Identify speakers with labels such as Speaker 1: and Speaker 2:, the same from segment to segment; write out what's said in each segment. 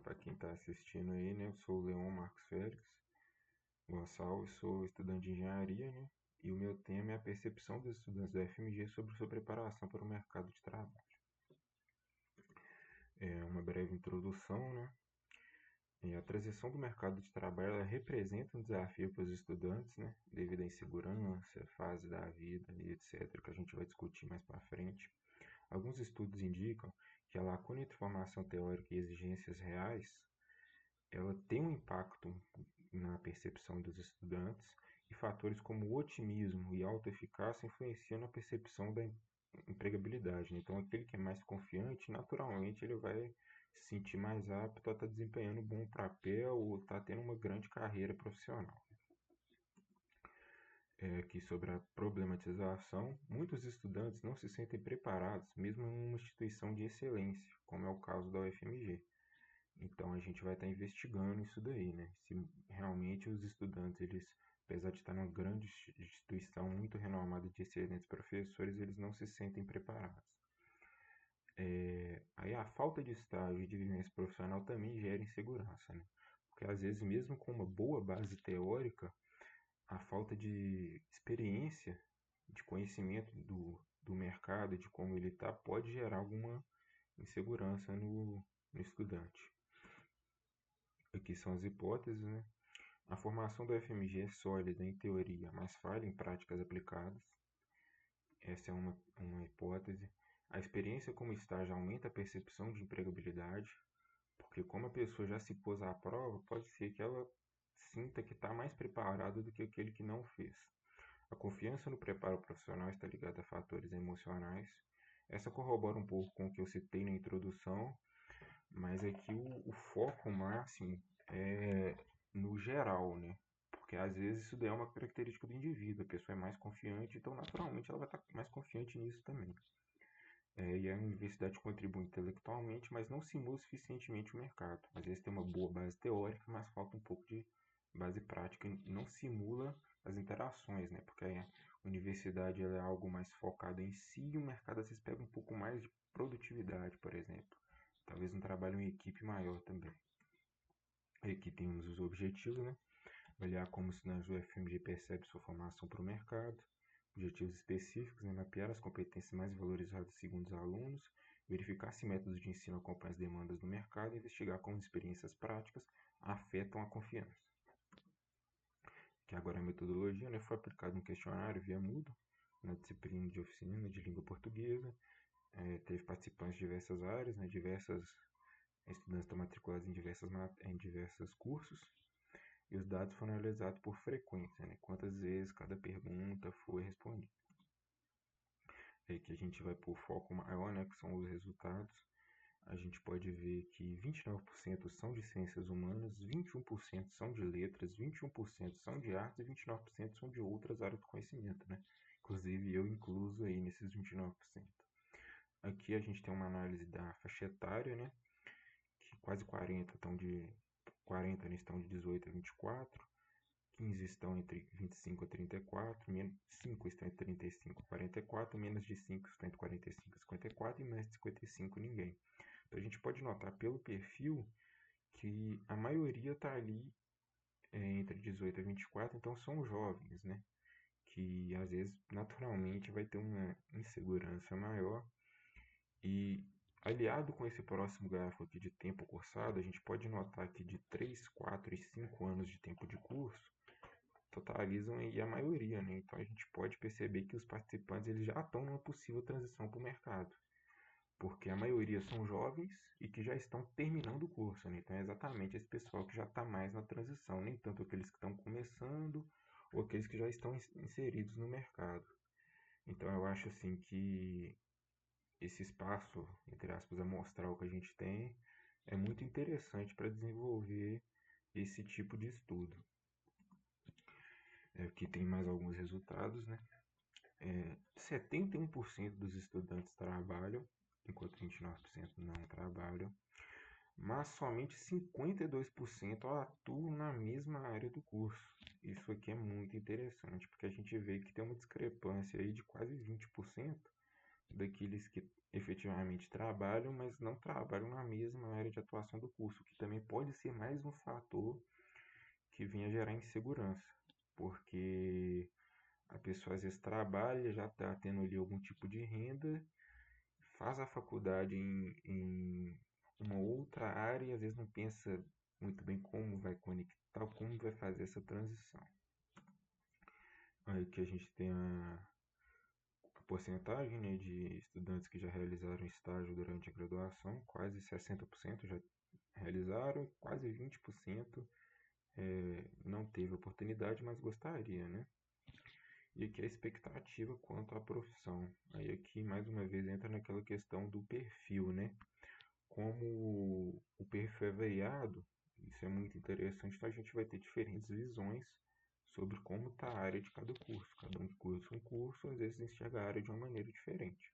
Speaker 1: para quem está assistindo aí, né? Eu sou o Leon Marcos Félix Gonçalves, sou estudante de engenharia, né? E o meu tema é a percepção dos estudantes da FMG sobre sua preparação para o mercado de trabalho. É uma breve introdução, né? E a transição do mercado de trabalho ela representa um desafio para os estudantes, né? Devido à insegurança, fase da vida e etc., que a gente vai discutir mais para frente. Alguns estudos indicam que a lacuna entre formação teórica e exigências reais ela tem um impacto na percepção dos estudantes e fatores como o otimismo e a autoeficácia influenciam na percepção da empregabilidade, né? Então, aquele que é mais confiante, naturalmente, ele vai se sentir mais apto a estar desempenhando um bom papel ou estar tendo uma grande carreira profissional. Aqui sobre a problematização, muitos estudantes não se sentem preparados, mesmo em uma instituição de excelência, como é o caso da UFMG. Então a gente vai estar investigando isso daí, né? Se realmente os estudantes, eles, apesar de estar numa grande instituição muito renomada de excelentes professores, eles não se sentem preparados. Aí a falta de estágio e de vivência profissional também gera insegurança, né? Porque às vezes mesmo com uma boa base teórica, a falta de experiência, de conhecimento do mercado, de como ele está, pode gerar alguma insegurança no estudante. Aqui são as hipóteses, né? A formação do FMG é sólida em teoria, mas falha em práticas aplicadas. Essa é uma hipótese. A experiência como estágio aumenta a percepção de empregabilidade, porque como a pessoa já se pôs à prova, pode ser que ela sinta que está mais preparada do que aquele que não fez. A confiança no preparo profissional está ligada a fatores emocionais. Essa corrobora um pouco com o que eu citei na introdução, mas aqui o foco máximo é no geral, né? Porque às vezes isso daí é uma característica do indivíduo, a pessoa é mais confiante, então naturalmente ela vai estar mais confiante nisso também. E a universidade contribui intelectualmente, mas não simula suficientemente o mercado. Às vezes tem uma boa base teórica, mas falta um pouco de base prática e não simula as interações, né? Porque a universidade ela é algo mais focado em si e o mercado às vezes pega um pouco mais de produtividade, por exemplo. Talvez um trabalho em equipe maior também. Aqui temos os objetivos, né? Avaliar como o estudante do FMG percebe sua formação para o mercado. Objetivos específicos, né? Mapear as competências mais valorizadas segundo os alunos. Verificar se métodos de ensino acompanham as demandas do mercado. E investigar como experiências práticas afetam a confiança. Que agora a metodologia, né? Foi aplicado um questionário via Moodle na disciplina de oficina de língua portuguesa. Teve participantes de diversas áreas, né? Diversas estudantes estão matriculados em diversos cursos. E os dados foram analisados por frequência, né? Quantas vezes cada pergunta foi respondida. É que a gente vai por foco maior, né? Que são os resultados. A gente pode ver que 29% são de ciências humanas, 21% são de letras, 21% são de artes e 29% são de outras áreas do conhecimento, né? Inclusive eu incluso aí nesses 29%. Aqui a gente tem uma análise da faixa etária, né? Que quase 40 né, estão de 18 a 24, 15 estão entre 25 a 34, 5 estão entre 35 a 44, menos de 5 estão entre 45 a 54 e mais de 55 ninguém. Então a gente pode notar pelo perfil que a maioria está ali entre 18 a 24, então são jovens, né? Que às vezes naturalmente vai ter uma insegurança maior e aliado com esse próximo gráfico aqui de tempo cursado, a gente pode notar que de 3, 4 e 5 anos de tempo de curso totalizam aí a maioria, né? Então a gente pode perceber que os participantes eles já estão numa possível transição para o mercado, porque a maioria são jovens e que já estão terminando o curso, né? Então é exatamente esse pessoal que já está mais na transição, nem tanto aqueles que estão começando ou aqueles que já estão inseridos no mercado. Então eu acho assim que esse espaço, entre aspas, amostral que a gente tem é muito interessante para desenvolver esse tipo de estudo. Aqui tem mais alguns resultados, né? 71% dos estudantes trabalham, enquanto 29% não trabalham, mas somente 52% atuam na mesma área do curso. Isso aqui é muito interessante, porque a gente vê que tem uma discrepância aí de quase 20% daqueles que efetivamente trabalham, mas não trabalham na mesma área de atuação do curso, que também pode ser mais um fator que venha gerar insegurança, porque a pessoa às vezes trabalha, já está tendo ali algum tipo de renda, faz a faculdade em uma outra área e às vezes não pensa muito bem como vai conectar, como vai fazer essa transição. Aí que a gente tem a porcentagem, né, de estudantes que já realizaram estágio durante a graduação, quase 60% já realizaram, quase 20% não teve oportunidade, mas gostaria, né? E aqui a expectativa quanto à profissão. Aí aqui mais uma vez entra naquela questão do perfil, né? Como o perfil é variado, isso é muito interessante, então a gente vai ter diferentes visões sobre como está a área de cada curso. Cada um que cursa um curso, às vezes enxerga a área de uma maneira diferente.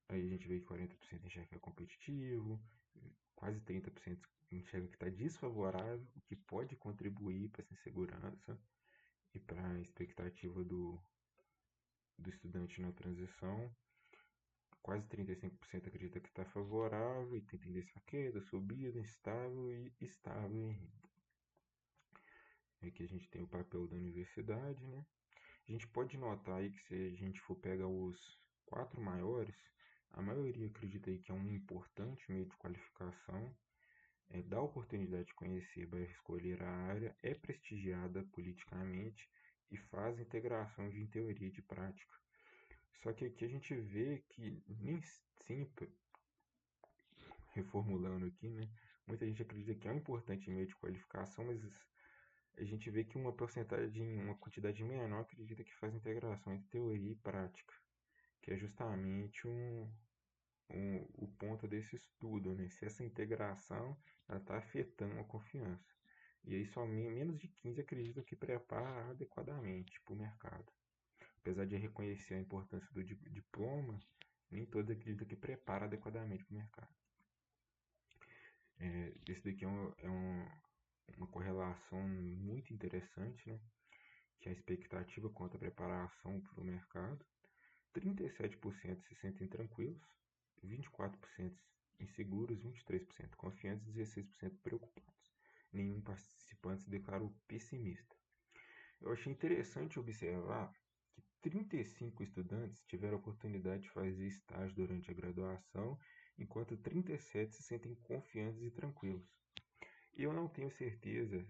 Speaker 1: Aí a gente vê que 40% enxerga que é competitivo, quase 30% enxerga que está desfavorável, o que pode contribuir para essa insegurança e para a expectativa do estudante na transição. Quase 35% acredita que está favorável e tem tendência a queda, subida, instável e estável em renda. Aqui a gente tem o papel da universidade, né? A gente pode notar aí que se a gente for pegar os 4 maiores, a maioria acredita aí que é um importante meio de qualificação, dá oportunidade de conhecer, vai escolher a área, é prestigiada politicamente e faz integração de teoria e de prática. Só que aqui a gente vê que nem sempre, reformulando aqui, né? Muita gente acredita que é um importante meio de qualificação, mas a gente vê que uma porcentagem, uma quantidade menor acredita que faz integração entre teoria e prática, que é justamente o ponto desse estudo, né? Se essa integração está afetando a confiança. E aí só menos de 15 acreditam que prepara adequadamente para o mercado. Apesar de reconhecer a importância do diploma, nem todos acreditam que prepara adequadamente para o mercado. Esse daqui uma correlação muito interessante, né? Que é a expectativa quanto à preparação para o mercado. 37% se sentem tranquilos, 24% inseguros, 23% confiantes e 16% preocupados. Nenhum participante se declarou pessimista. Eu achei interessante observar que 35 estudantes tiveram a oportunidade de fazer estágio durante a graduação, enquanto 37 se sentem confiantes e tranquilos. E eu não tenho certeza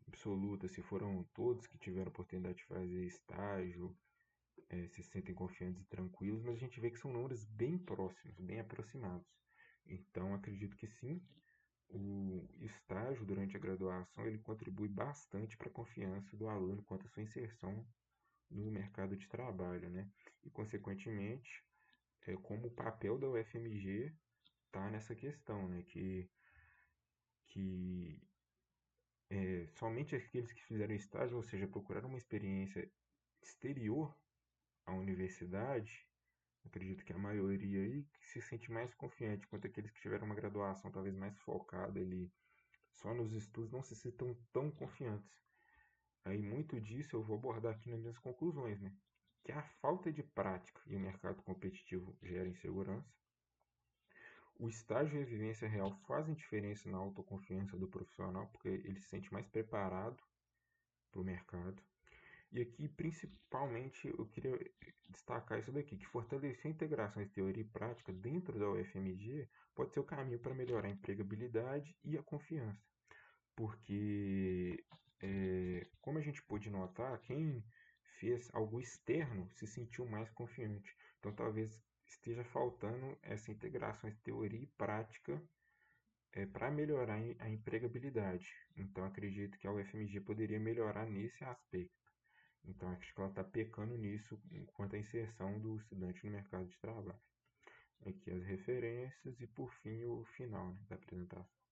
Speaker 1: absoluta se foram todos que tiveram a oportunidade de fazer estágio, se sentem confiantes e tranquilos, mas a gente vê que são números bem próximos, bem aproximados. Então acredito que sim, o estágio durante a graduação ele contribui bastante para a confiança do aluno quanto à sua inserção no mercado de trabalho, né? E consequentemente, como o papel da UFMG está nessa questão, né? Que somente aqueles que fizeram estágio, ou seja, procuraram uma experiência exterior à universidade, acredito que a maioria aí que se sente mais confiante, quanto aqueles que tiveram uma graduação talvez mais focada ali só nos estudos não se sintam tão confiantes. Aí muito disso eu vou abordar aqui nas minhas conclusões, né? Que a falta de prática e o mercado competitivo gera insegurança. O estágio e a vivência real fazem diferença na autoconfiança do profissional, porque ele se sente mais preparado para o mercado. E aqui, principalmente, eu queria destacar isso daqui, que fortalecer a integração de teoria e prática dentro da UFMG pode ser o caminho para melhorar a empregabilidade e a confiança. Porque, como a gente pôde notar, quem fez algo externo se sentiu mais confiante. Então, talvez esteja faltando essa integração de teoria e prática para melhorar a empregabilidade. Então, acredito que a UFMG poderia melhorar nesse aspecto. Então, acho que ela está pecando nisso quanto à inserção do estudante no mercado de trabalho. Aqui as referências e, por fim, o final, né, da apresentação.